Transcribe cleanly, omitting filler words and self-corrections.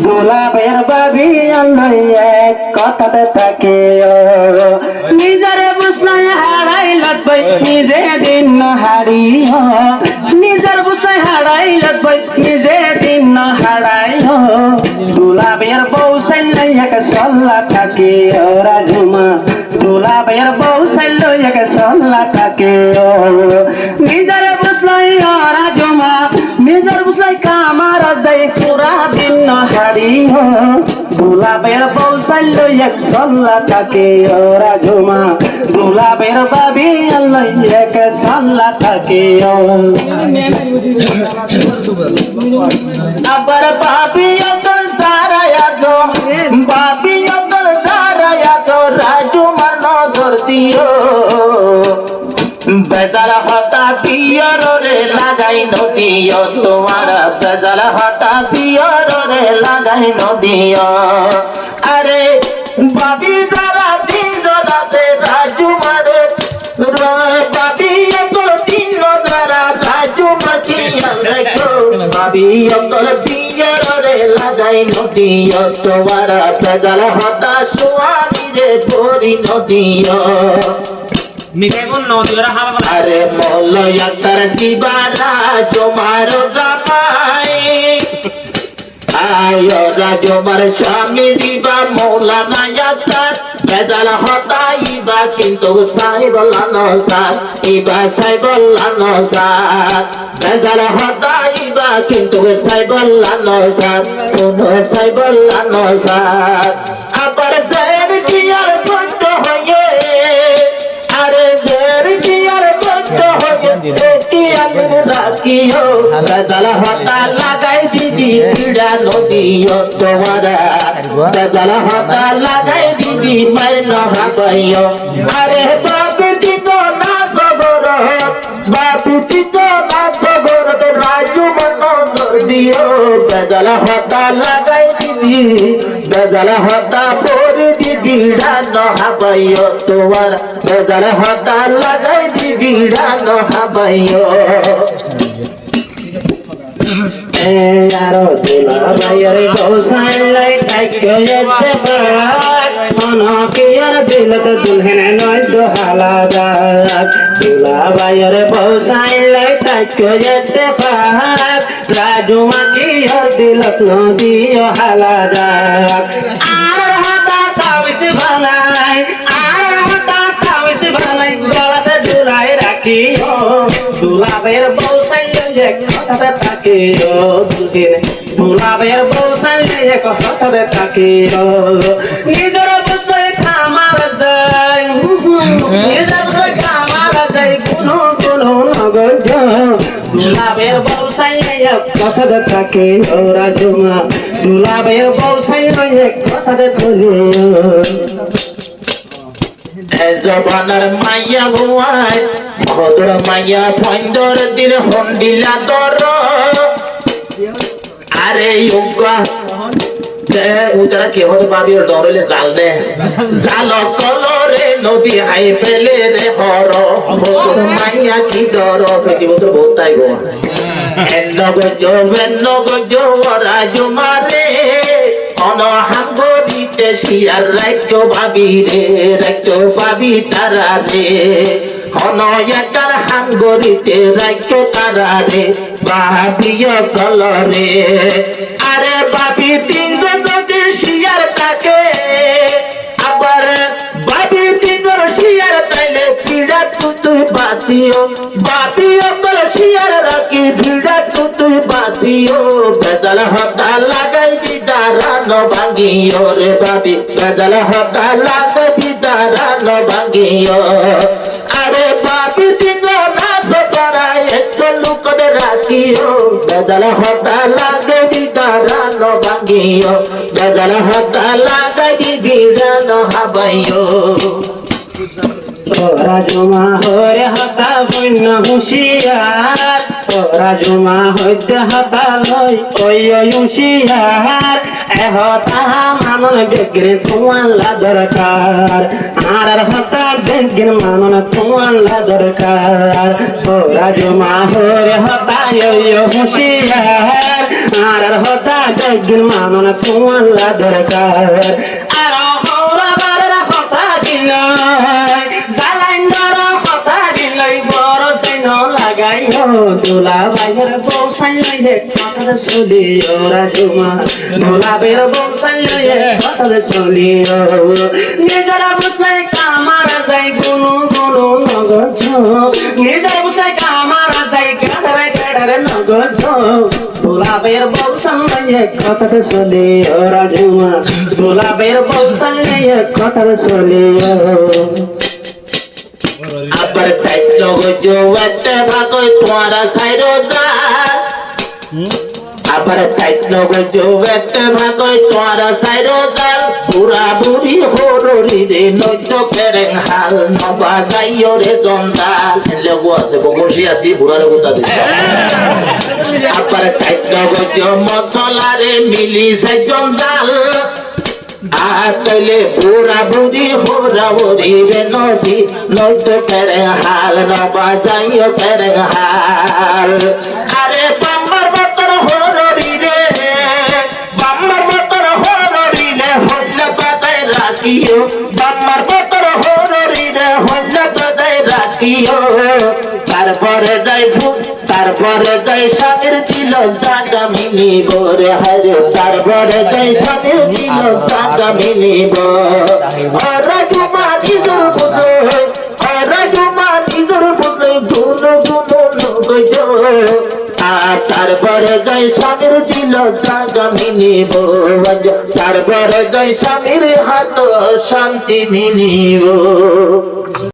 গোলাপের বাবি এক কথাতে থাকে নিজের বুঝলাই হারাই লাগবে নিজে দিন হারিও নিজের বুঝলাই হারাই লাগবে নিজে দিন হারাইও গোলাপের বউ সাইলে এক সল্লা থাকে রাজুমা গোলাপের বউ সাইলে এক সল্লা থাকে নিজের বুঝলাই রাজুমা নিজের বুঝলাই কামার যায় পুরা দিন হারিও গোলাপের বউ সাইলে এক সল্লা থাকে রাজুমা গোলাপের বাবি আল্লাহ এক সল্লা থাকে আবার বাবি অন্তর যারায়াছো বাবি অন্তর যারায়াছো রাজুমার নজর দিও বেজাল হতা পিয়র রে লাগাই নদিও তোমার বেজাল হতা পিয়র রে লাগাই নদিও আরে বাবি যারা তিনজন আছে রাজু মারে বাবি অকল তিন যারা রাজু মাটি বাবি অকল পিয়র রে লাগাই নদিও তোমার বেজাল হতা স্বামী রে পরি নদিও আরে মৌলয়া তার দিবারা জমার জামাই আয় রাজমার স্বামী দিবা মৌলানা ইয়াতার বেজাল হতাইবা কিন্তু সাইবলানো সার ইবা সাইবলানো সার বেজাল হতাইবা কিন্তু সাইবলানো সার কোন সাইবলানো সার আবার জের কিয়ার কত হয়ে আরে জের কিয়ার কত হয়ে কি আলে রাখিও বেজাল হতা লাগাই দিদি পিড়া নদিও তোমারা বেজাল হতা লাগাই দিদি মাই নহাবাইও আরে বাপি তো না সগর বাপি তো না সগর তো রাজু মনোজর দিও বেজাল হতা লাগাই দিদি বেজাল হতা পরি দিদি নহাবাইও তোমার বেজাল হতা লাগাই দিদি নহাবাইও আরো দুলা বাইরে গোসাইলাই কাইকে যেতে পার মনকে আর দিলত দুলহেন নয় দোহালাদার দুলা বাইরে গোসাইলাই কাইকে যেতে পার রাজুমাকে আর দিলত নদিও হালাদার আর হাতা তাওসে ভালাই আর হাতা তাওসে ভালাই গলাতে ঝুলাই রাখিও দুলাবের গোসাইলাই এক কথাতে থাকে দুদিন গোলাপের বউ সাইলে এক কথাতে থাকে নিজের বুঝলে খামার যায় নিজের বুঝলে খামার যায় কোনো কোনো নগর গোলাপের বউ সাইলে এক কথাতে থাকে রাজুমা গোলাপের বউ সাইলে এক কথাতে থাকে জবানার মাইয়া বুয়াই ভদ্র মাইয়া পন্দর দিল হন্ডিলা দর আরে উগা উতারা কে হতে পাবি ওর দরলে জাল দে জাল কলরে নদী হাই ফেলে রে হর ভদ্র মাইয়া কি দর পেটি বছর বহুত তাই গো এন্নগো রাজু মারে অনহাঙ্গরিতে শিয়ার রাইতো ভাবি তারা রে অনয়াকার হাঙ্গরিতে রাইতো তারা রে ভাবিও কলরে আরে ভাবি তিনজন যদি শিয়ার থাকে আবার ভাবি তিনজন শিয়ার তাইলে ভিড়া তুই বাসিও ভাবি অকল শিয়ার রাখি ভিড়া তুই বাসিও বেজাল হতা লাগাই দিদারানো ভাঙিও রে ভাবি বেজাল হতা লাগাই দিদারানো ভাঙিও আরে ভাবি তিনজন নাচো করাই একশো লোক রাখিও বেজাল হতা লাগাই দিদারানো ভাঙিও বেজাল হতা লাগাই দিদারানো হাবাইও রাজমা হরে হতা বন্য হুশিয়ার রাজমা হইতে হতা লই ওই হুশিয়ার হতা মানন বেগের তোমাল্লা দরকার আর হতা বেগের মানন তোমাল্লা দরকার ও রাজমা হরে হতা হুশিয়ার আর হতা বেগের মানন তোমাল্লা দরকার আর হরা বারা হতা দিলাই জালাইন্ডর হতা দিলাই বড় চাইন লাগাইও দোলা বাইর বসাই লইলে কথা চলিও রাজমা গোলাপের বসাই লইলে কথা চলিও নিজেরা বুঝলে কামারা যাই গুনু গুনু নগর নিজেরা বুঝলে কামারা যাই গাড়ারে গাড়ারে নগর গোলাপের বসাই লইলে কথা চলিও রাজমা গোলাপের বসাই লইলে কথা চলিও আবার টাইট লগো একটা ভাগই তোমারা সাইরো যা আবার টাইট লগো একটা ভাগই তোমারা সাইরো যা পুরা বুড়ি হররি রে নৈত ফেরে হাল নবা যাইও রে জন্দাল লগো আছে বকশিয়া দি বুড়ারে গুতা দি আবার টাইট লগো মশলা রে মিলি সাই জন্দাল আতলে বুড়া বুড়ি হোরা বুড়ি রে নদী নৈত ফেরে হাল নবা যাইও ফেরে হাল আরে বাম্মার বতর হররি রে বাম্মার বতর হররি রে হল্লা বাজায় রাখিও বাম্মার বতর হররি রে হল্লা বাজায় রাখিও তারপরে যাই ভূত তারপরে যাই স্বামীর দিল জাগা মিলিব রে হরে তারপরে যাই স্বামীর দিল জাগা মিলিব রাজুমা নিজর বুঝো রাজুমা নিজর বুঝো গুনো গুনো নগজ তারপরে যাই স্বামীর দিল জাগা মিলিব তারপরে যাই স্বামীর হাত শান্তি মিলিব